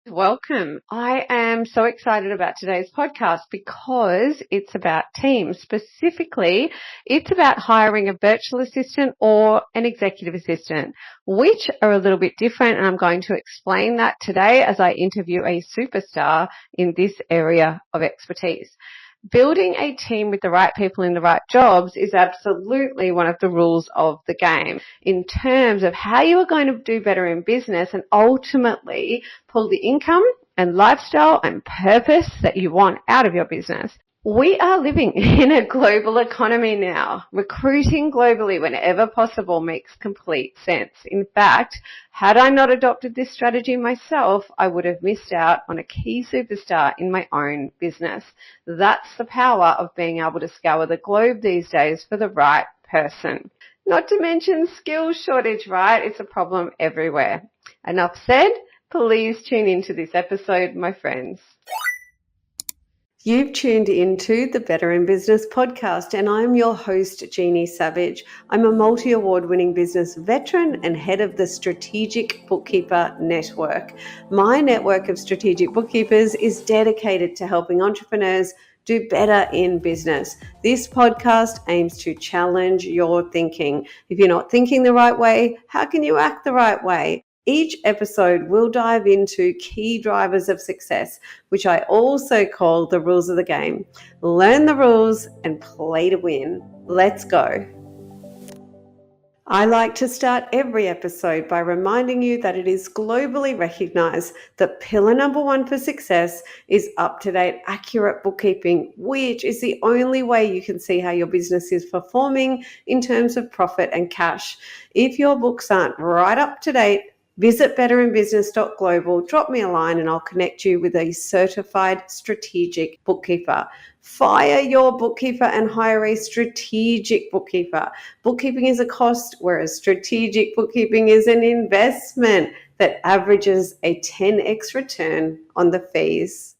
Welcome. I am so excited about today's podcast because it's about teams. Specifically, it's about hiring a virtual assistant or an executive assistant, which are a little bit different. And I'm going to explain that today as I interview a superstar in this area of expertise. Building a team with the right people in the right jobs is absolutely one of the rules of the game in terms of how you are going to do better in business and ultimately pull the income and lifestyle and purpose that you want out of your business. We are living in a global economy now. Recruiting globally whenever possible makes complete sense. In fact, had I not adopted this strategy myself, I would have missed out on a key superstar in my own business. That's the power of being able to scour the globe these days for the right person. Not to mention skills shortage, right? It's a problem everywhere. Enough said. Please tune into this episode, my friends. You've tuned into the Better in Business podcast, and I'm your host, Jeannie Savage. I'm a multi-award winning business veteran and head of the Strategic Bookkeeper Network. My network of strategic bookkeepers is dedicated to helping entrepreneurs do better in business. This podcast aims to challenge your thinking. If you're not thinking the right way, how can you act the right way? Each episode will dive into key drivers of success, which I also call the rules of the game. Learn the rules and play to win. Let's go. I like to start every episode by reminding you that it is globally recognized that pillar number one for success is up-to-date, accurate bookkeeping, which is the only way you can see how your business is performing in terms of profit and cash. If your books aren't right up to date, visit betterinbusiness.global, drop me a line and I'll connect you with a certified strategic bookkeeper. Fire your bookkeeper and hire a strategic bookkeeper. Bookkeeping is a cost, whereas strategic bookkeeping is an investment that averages a 10x return on the fees.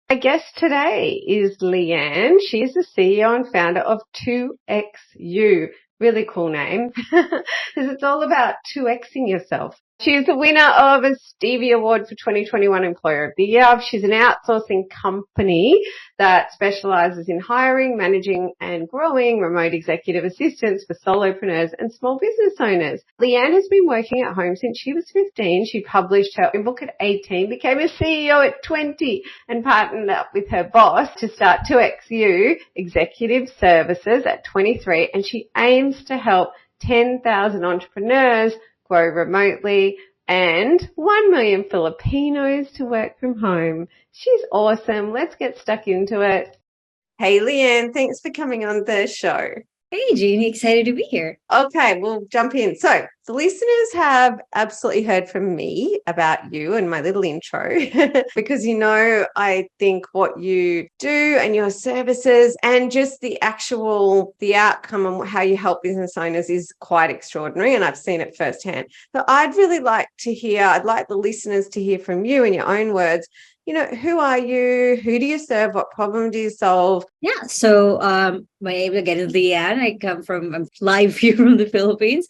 My guest today is Le-an. She is the CEO and founder of 2XU. Really cool name, because it's all about 2Xing yourself. She's the winner of a Stevie Award for 2021 Employer of the Year. She's an outsourcing company that specializes in hiring, managing, and growing remote executive assistants for solopreneurs and small business owners. Le-an has been working at home since she was 15. She published her own book at 18, became a CEO at 20, and partnered up with her boss to start 2XU Executive Services at 23, and she aims to help 10,000 entrepreneurs grow remotely and 1 million Filipinos to work from home. She's awesome. Let's get stuck into it. Hey, Le-an, thanks for coming on the show. Hey, Jeannie, excited to be here. Okay, we'll jump in. So the listeners have absolutely heard from me about you and my little intro because, I think what you do and your services and just the outcome and how you help business owners is quite extraordinary. And I've seen it firsthand. So I'd like the listeners to hear from you in your own words. Who are you? Who do you serve? What problem do you solve? Yeah, so my name again is Le-an. I'm live here from the Philippines.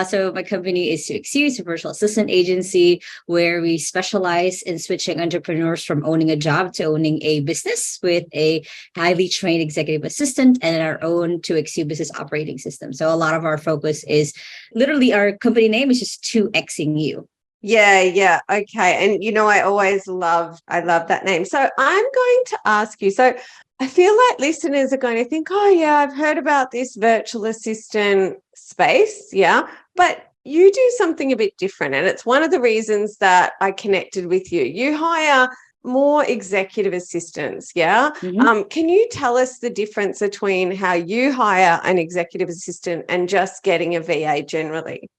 So my company is 2XU, it's a virtual assistant agency where we specialize in switching entrepreneurs from owning a job to owning a business with a highly trained executive assistant and our own 2XU business operating system. So a lot of our focus is literally our company name is just 2Xing you. Yeah. Okay. And I love that name. So I'm going to ask you, so I feel like listeners are going to think, oh yeah, I've heard about this virtual assistant space. Yeah. But you do something a bit different. And it's one of the reasons that I connected with you. You hire more executive assistants. Yeah. Mm-hmm. Can you tell us the difference between how you hire an executive assistant and just getting a VA generally?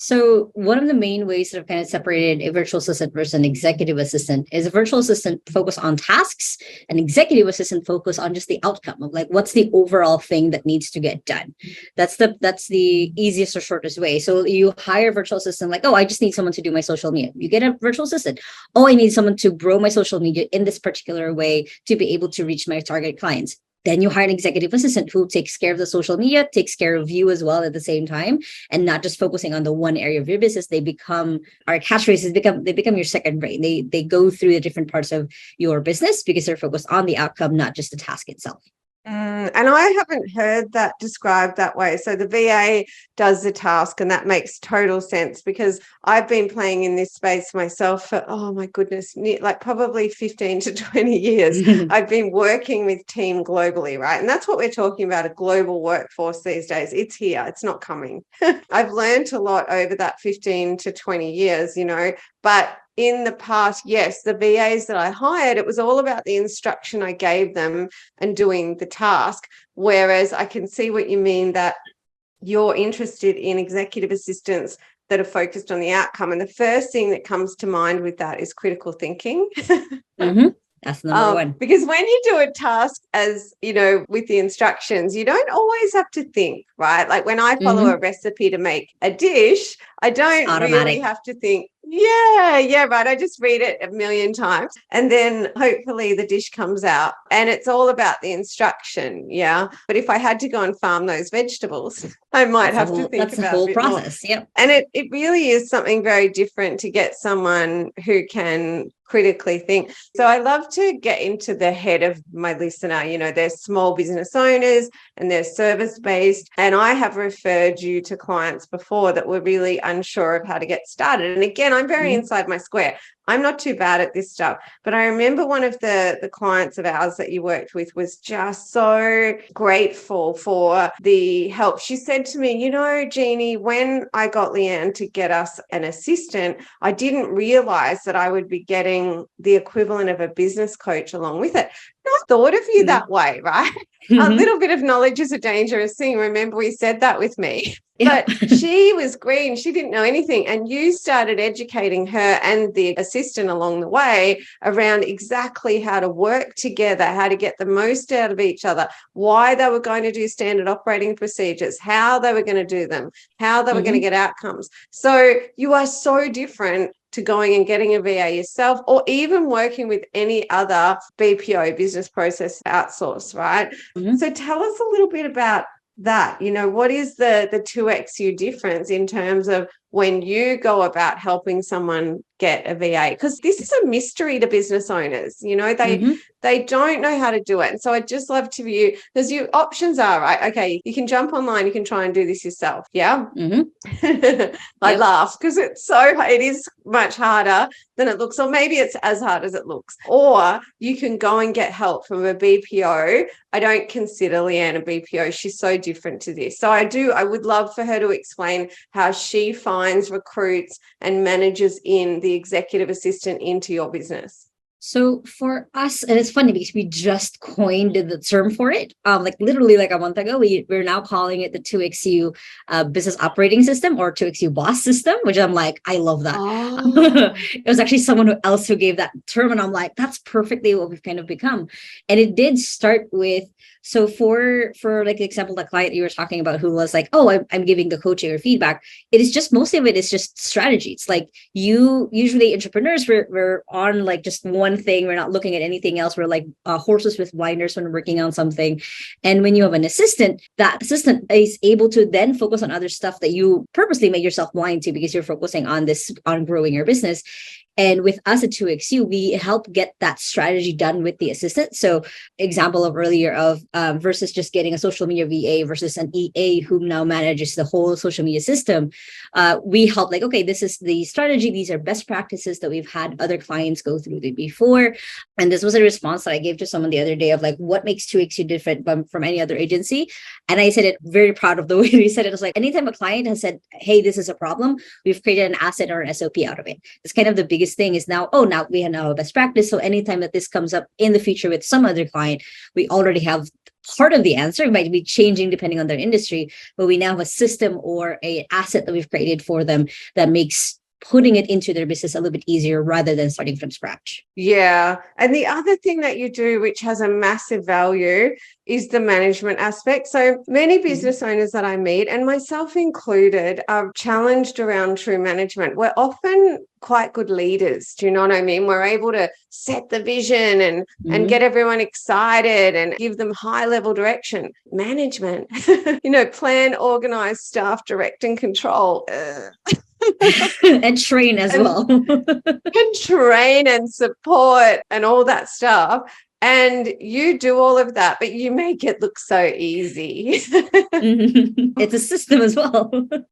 So one of the main ways that I've kind of separated a virtual assistant versus an executive assistant is a virtual assistant focus on tasks, an executive assistant focus on just the outcome of what's the overall thing that needs to get done. That's the easiest or shortest way. So you hire a virtual assistant I just need someone to do my social media. You get a virtual assistant. Oh, I need someone to grow my social media in this particular way to be able to reach my target clients. Then you hire an executive assistant who takes care of the social media, takes care of you as well at the same time, and not just focusing on the one area of your business. They become our catchphrases they become your second brain. They go through the different parts of your business because they're focused on the outcome, not just the task itself. And I haven't heard that described that way. So the VA does the task, and that makes total sense because I've been playing in this space myself for, oh my goodness, like probably 15 to 20 years. I've been working with team globally, right? And that's what we're talking about, a global workforce these days. It's here, it's not coming. I've learned a lot over that 15 to 20 years, but in the past, yes, the VAs that I hired, it was all about the instruction I gave them and doing the task. Whereas I can see what you mean, that you're interested in executive assistants that are focused on the outcome. And the first thing that comes to mind with that is critical thinking. That's number one. Because when you do a task, as with the instructions, you don't always have to think, right? Like when I follow a recipe to make a dish, I don't really have to think, yeah, right. I just read it a million times and then hopefully the dish comes out, and it's all about the instruction. Yeah. But if I had to go and farm those vegetables, I might have to think about it. That's the whole process. Yep. And it really is something very different to get someone who can critically think. So I love to get into the head of my listener. They're small business owners and they're service-based. And I have referred you to clients before that were really unsure of how to get started. And again, I'm very inside my square. I'm not too bad at this stuff. But I remember one of the clients of ours that you worked with was just so grateful for the help. She said to me, Jeannie, when I got Le-an to get us an assistant, I didn't realize that I would be getting the equivalent of a business coach along with it. I thought of you that way, right? A little bit of knowledge is a dangerous thing. Remember, we said that with me. But she was green. She didn't know anything. And you started educating her and the assistant along the way around exactly how to work together, how to get the most out of each other, why they were going to do standard operating procedures, how they were going to do them, how they were going to get outcomes. So you are so different to going and getting a VA yourself, or even working with any other BPO, business process outsource, right? So tell us a little bit about that. What is the 2XU difference in terms of when you go about helping someone get a VA? Because this is a mystery to business owners. They don't know how to do it. And so I'd just love to view, because your options are, right, okay, you can jump online, you can try and do this yourself. Yeah. I laugh because it is much harder than it looks, or maybe it's as hard as it looks. Or you can go and get help from a BPO. I don't consider Le-an a BPO. She's so different to this. So I would love for her to explain how she finds, recruits, and manages in the executive assistant into your business. So for us, and it's funny because we just coined the term for it, literally like a month ago. We're now calling it the 2XU business operating system, or 2XU boss system, which I'm like, I love that. It was actually someone else who gave that term, and I'm like, that's perfectly what we've kind of become. And it did start with, so for like the example, the client you were talking about who was like, oh, I'm giving the coaching or feedback. It is just, mostly of it is just strategy. It's like usually entrepreneurs, we're on like just one thing. We're not looking at anything else. We're like horses with blinders when we're working on something. And when you have an assistant, that assistant is able to then focus on other stuff that you purposely made yourself blind to because you're focusing on growing your business. And with us at 2XU, we help get that strategy done with the assistant. So example of earlier of versus just getting a social media VA versus an EA who now manages the whole social media system. We help like, okay, this is the strategy. These are best practices that we've had other clients go through before. And this was a response that I gave to someone the other day of like, what makes 2XU different from any other agency? And I said it very proud of the way we said it. It was like, anytime a client has said, hey, this is a problem, we've created an asset or an SOP out of it. It's kind of the biggest thing is now we have now a best practice. So anytime that this comes up in the future with some other client, we already have part of the answer. It might be changing depending on their industry, but we now have a system or an asset that we've created for them that makes putting it into their business a little bit easier rather than starting from scratch. Yeah. And the other thing that you do, which has a massive value, is the management aspect. So many business owners that I meet, and myself included, are challenged around true management. We're often quite good leaders. Do you know what I mean? We're able to set the vision and get everyone excited and give them high level direction. Management, plan, organize, staff, direct, and control. And train as well. And train and support and all that stuff. And you do all of that, but you make it look so easy. It's a system as well.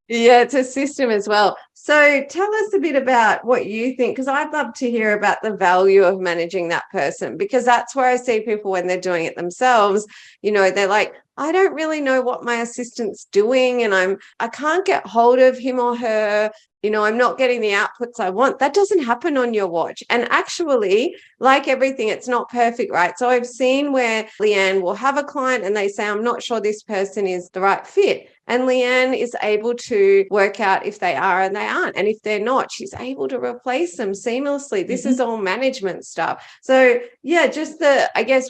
Yeah, it's a system as well. So tell us a bit about what you think, because I'd love to hear about the value of managing that person, because that's where I see people when they're doing it themselves, they're like, I don't really know what my assistant's doing, and I can't get hold of him or her. I'm not getting the outputs I want. That doesn't happen on your watch. And actually, like everything, it's not perfect, right? So I've seen where Le-an will have a client and they say, I'm not sure this person is the right fit. And Le-an is able to work out if they are and they aren't. And if they're not, she's able to replace them seamlessly. This is all management stuff. So yeah, just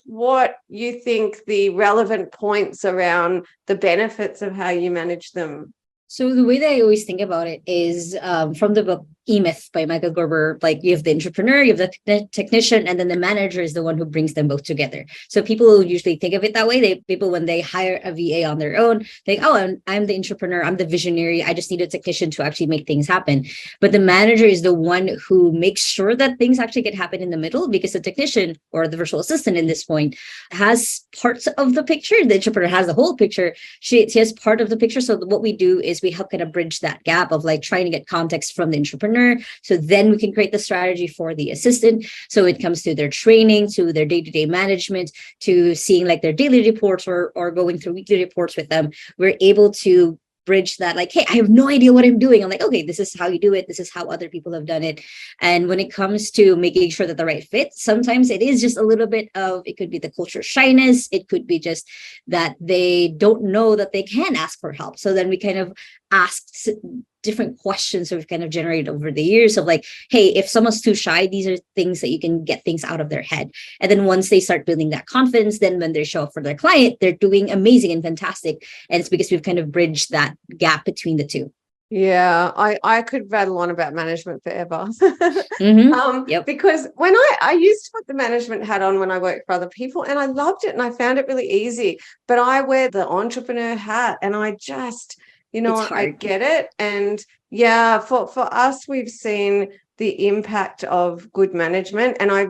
what you think the relevant points around the benefits of how you manage them. So the way that I always think about it is from the book E-Myth by Michael Gerber, like you have the entrepreneur, you have the technician, and then the manager is the one who brings them both together. So people usually think of it that way. People, when they hire a VA on their own, think, oh, I'm the entrepreneur, I'm the visionary, I just need a technician to actually make things happen. But the manager is the one who makes sure that things actually get happen in the middle, because the technician or the virtual assistant in this point has parts of the picture. The entrepreneur has the whole picture. She has part of the picture. So what we do is we help kind of bridge that gap of like trying to get context from the entrepreneur. So then we can create the strategy for the assistant. So it comes to their training, to their day-to-day management, to seeing like their daily reports or going through weekly reports with them. We're able to bridge that, like, hey, I have no idea what I'm doing. I'm like, okay, this is how you do it. This is how other people have done it. And when it comes to making sure that the right fit, sometimes it is just a little bit of, it could be the culture shyness. It could be just that they don't know that they can ask for help. So then we kind of ask different questions that we've kind of generated over the years of like, hey, if someone's too shy, these are things that you can get things out of their head. And then once they start building that confidence, then when they show up for their client, they're doing amazing and fantastic. And it's because we've kind of bridged that gap between the two. Yeah, I could rattle on about management forever. Because when I used to put the management hat on when I worked for other people, and I loved it and I found it really easy. But I wear the entrepreneur hat, and I just, I get it. And yeah, for us, we've seen the impact of good management. And I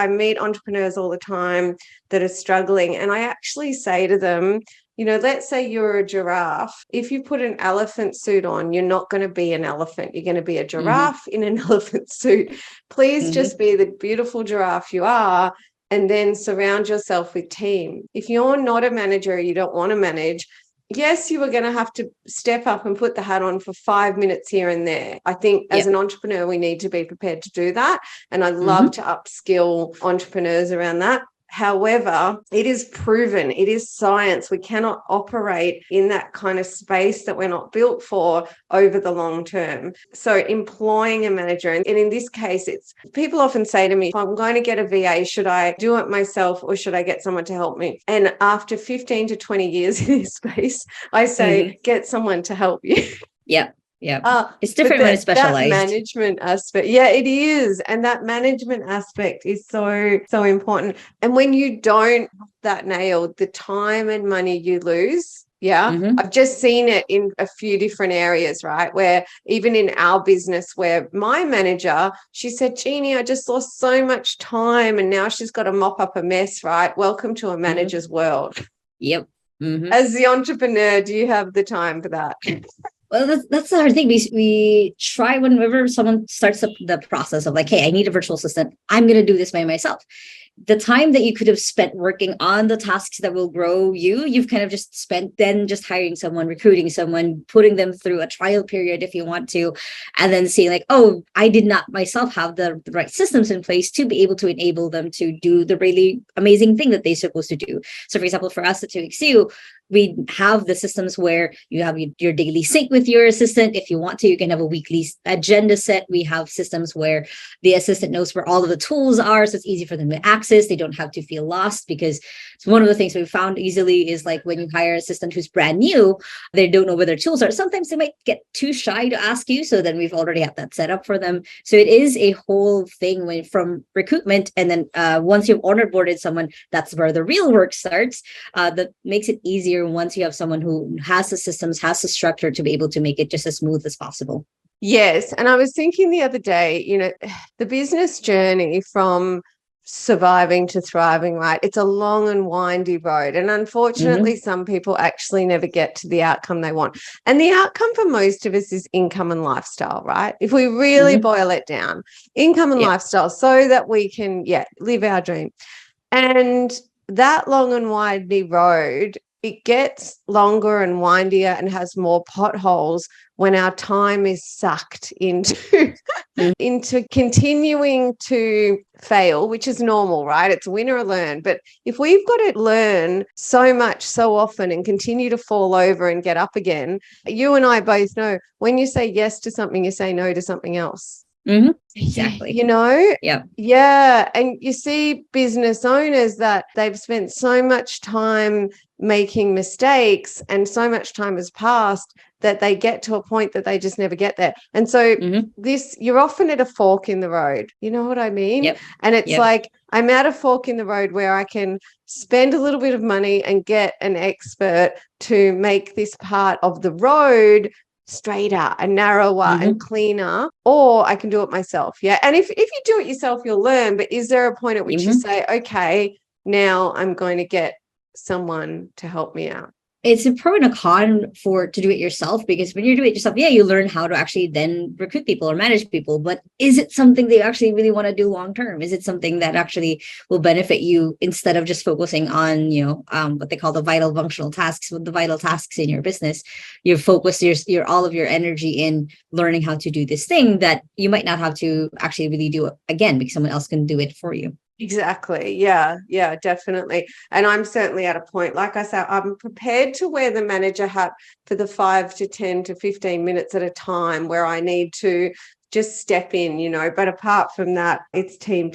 meet entrepreneurs all the time that are struggling. And I actually say to them, let's say you're a giraffe. If you put an elephant suit on, you're not going to be an elephant. You're going to be a giraffe in an elephant suit. Please just be the beautiful giraffe you are, and then surround yourself with team. If you're not a manager, you don't want to manage, yes, you are going to have to step up and put the hat on for 5 minutes here and there. I think as an entrepreneur, we need to be prepared to do that. And I'd love to upskill entrepreneurs around that. However, it is proven, it is science. We cannot operate in that kind of space that we're not built for over the long term. So employing a manager, and in this case, people often say to me, if I'm going to get a VA, should I do it myself or should I get someone to help me? And after 15 to 20 years in this space, I say, get someone to help you. Yeah. Yeah. It's different when it's specialized. That management aspect. Yeah, it is. And that management aspect is so, so important. And when you don't have that nailed, the time and money you lose. Yeah. I've just seen it in a few different areas, right? Where even in our business, where my manager, she said, Jeannie, I just lost so much time and now she's got to mop up a mess, right? Welcome to a manager's world. Yep. As the entrepreneur, do you have the time for that? Well, that's the hard thing. We try whenever someone starts up the process of like, hey, I need a virtual assistant. I'm going to do this by myself. The time that you could have spent working on the tasks that will grow you've kind of just spent then just hiring someone, recruiting someone, putting them through a trial period if you want to, and then seeing like, oh, I did not myself have the right systems in place to be able to enable them to do the really amazing thing that they're supposed to do. So for example, for us at 2XU, we have the systems where you have your daily sync with your assistant. If you want to, you can have a weekly agenda set. We have systems where the assistant knows where all of the tools are, so it's easy for them to access. They don't have to feel lost, because it's one of the things we found easily is like when you hire an assistant who's brand new, they don't know where their tools are. Sometimes they might get too shy to ask you. So then we've already had that set up for them. So it is a whole thing from recruitment. And then once you've onboarded someone, that's where the real work starts. That makes it easier once you have someone who has the systems, has the structure to be able to make it just as smooth as possible. Yes. And I was thinking the other day, the business journey from surviving to thriving, right? It's a long and windy road. And unfortunately, some people actually never get to the outcome they want. And the outcome for most of us is income and lifestyle, right? If we really boil it down, income and lifestyle, so that we can, live our dream. And that long and windy road, it gets longer and windier and has more potholes when our time is sucked into into continuing to fail, which is normal, right? It's win or learn. But if we've got to learn so much so often and continue to fall over and get up again, you and I both know when you say yes to something, you say no to something else. Exactly. Yeah. And you see business owners that they've spent so much time making mistakes and so much time has passed that they get to a point that they just never get there. And so you're often at a fork in the road. You know what I mean? And it's like, I'm at a fork in the road where I can spend a little bit of money and get an expert to make this part of the road straighter and narrower and cleaner, or I can do it myself. And if you do it yourself, you'll learn. But is there a point at which you say, okay, now I'm going to get someone to help me out? It's a pro and a con to do it yourself, because when you do it yourself, you learn how to actually then recruit people or manage people. But is it something they actually really want to do long term? Is it something that actually will benefit you, instead of just focusing on, what they call the vital functional tasks, with the vital tasks in your business? You're focused your all of your energy in learning how to do this thing that you might not have to actually really do it again, because someone else can do it for you. Exactly. Yeah, definitely. And I'm certainly at a point, like I said, I'm prepared to wear the manager hat for the 5 to 10 to 15 minutes at a time where I need to just step in, but apart from that, it's team.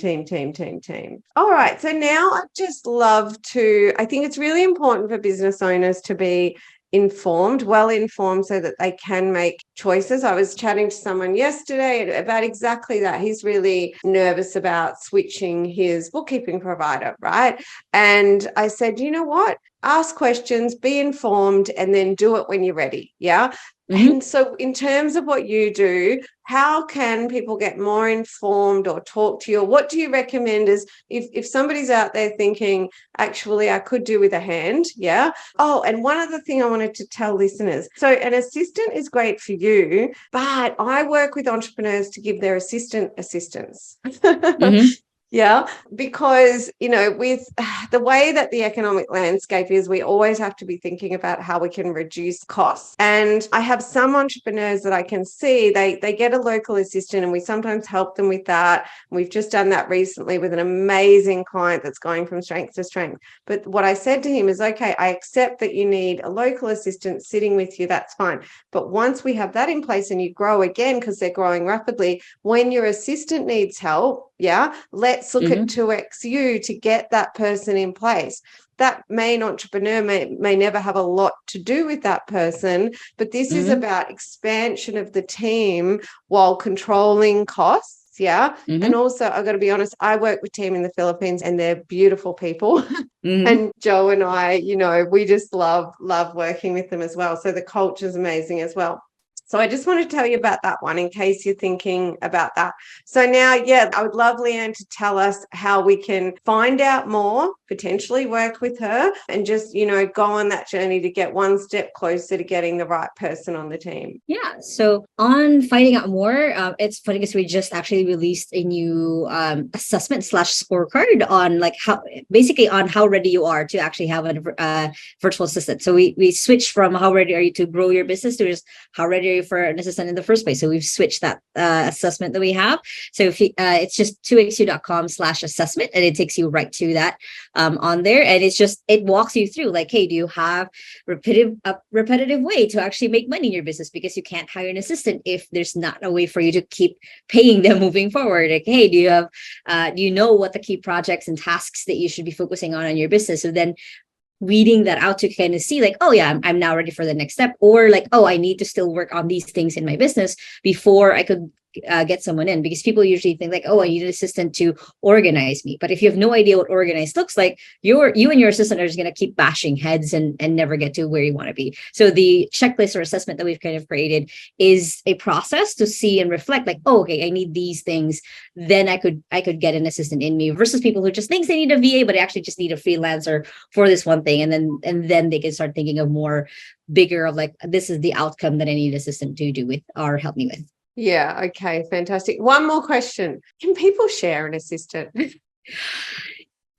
All right. So now I think it's really important for business owners to be well informed, so that they can make choices. I was chatting to someone yesterday about exactly that. He's really nervous about switching his bookkeeping provider, right? And I said, you know what? Ask questions, be informed, and then do it when you're ready. Yeah. And so in terms of what you do, how can people get more informed or talk to you? Or what do you recommend is if somebody's out there thinking, actually, I could do with a hand? Yeah. Oh, and one other thing I wanted to tell listeners. So an assistant is great for you, but I work with entrepreneurs to give their assistant assistance. Yeah, because, with the way that the economic landscape is, we always have to be thinking about how we can reduce costs. And I have some entrepreneurs that I can see, they get a local assistant, and we sometimes help them with that. We've just done that recently with an amazing client that's going from strength to strength. But what I said to him is, okay, I accept that you need a local assistant sitting with you, that's fine. But once we have that in place and you grow again, because they're growing rapidly, when your assistant needs help, let's look at 2XU to get that person in place. That main entrepreneur may never have a lot to do with that person, but this is about expansion of the team while controlling costs. And also, I've got to be honest, I work with team in the Philippines, and they're beautiful people. And Joe and I, we just love working with them as well. So the culture is amazing as well. So I just want to tell you about that one in case you're thinking about that. So now, I would love Le-an to tell us how we can find out more, potentially work with her, and just, go on that journey to get one step closer to getting the right person on the team. Yeah. So on finding out more, it's funny because we just actually released a new assessment / scorecard on how ready you are to actually have a virtual assistant. So we switched from how ready are you to grow your business to just how ready are you pay for an assistant in the first place. So we've switched that assessment that we have. So if it's just 2xu.com/assessment, and it takes you right to that on there. And it walks you through like, hey, do you have repetitive way to actually make money in your business? Because you can't hire an assistant if there's not a way for you to keep paying them moving forward. Like, hey, do you know what the key projects and tasks that you should be focusing on in your business? So then weeding that out to kind of see like, oh yeah, I'm now ready for the next step, or like, oh, I need to still work on these things in my business before I could get someone in. Because people usually think like, oh, I need an assistant to organize me. But if you have no idea what organized looks like, you and your assistant are just going to keep bashing heads and never get to where you want to be. So the checklist or assessment that we've kind of created is a process to see and reflect like, oh, okay, I need these things. Then I could get an assistant in me, versus people who just think they need a VA, but actually just need a freelancer for this one thing. And then they can start thinking of more bigger of like, this is the outcome that I need an assistant to do with or help me with. Yeah. Okay. Fantastic. One more question. Can people share an assistant?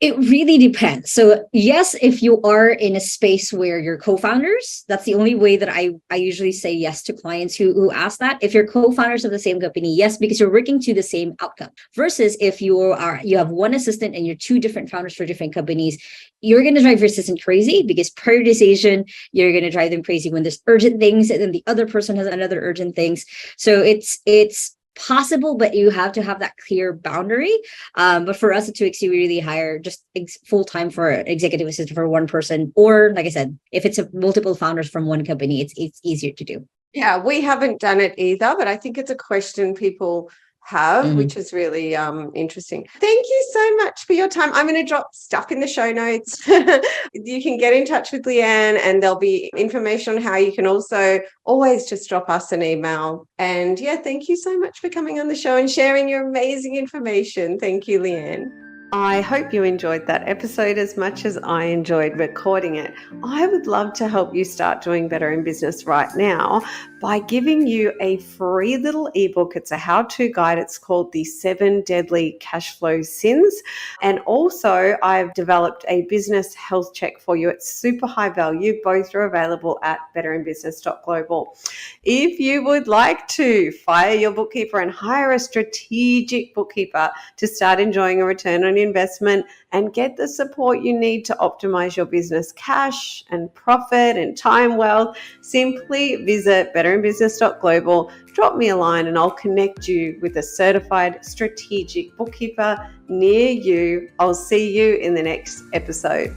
It really depends. So yes, if you are in a space where you're co-founders, that's the only way that I usually say yes to clients who ask that. If you're co-founders of the same company, yes, because you're working to the same outcome. Versus if you have one assistant and you're two different founders for different companies, you're going to drive your assistant crazy, because prioritization, you're going to drive them crazy when there's urgent things, and then the other person has another urgent things. So it's possible, but you have to have that clear boundary. But for us at 2xu, we really hire just full-time for executive assistant for one person, or like I said, if it's multiple founders from one company, it's easier to do. Yeah, we haven't done it either, but I think it's a question people have, which is really interesting. Thank you so much for your time. I'm going to drop stuff in the show notes. You can get in touch with Le-an, and there'll be information on how you can also always just drop us an email. And yeah, thank you so much for coming on the show and sharing your amazing information. Thank you, Le-an. I hope you enjoyed that episode as much as I enjoyed recording it. I would love to help you start doing better in business right now by giving you a free little ebook. It's a how-to guide. It's called The 7 Deadly Cash Flow Sins. And also I've developed a business health check for you. It's super high value. Both are available at betterinbusiness.global. If you would like to fire your bookkeeper and hire a strategic bookkeeper to start enjoying a return on investment and get the support you need to optimize your business cash and profit and time wealth, simply visit betterinbusiness.global, drop me a line, and I'll connect you with a certified strategic bookkeeper near you. I'll see you in the next episode.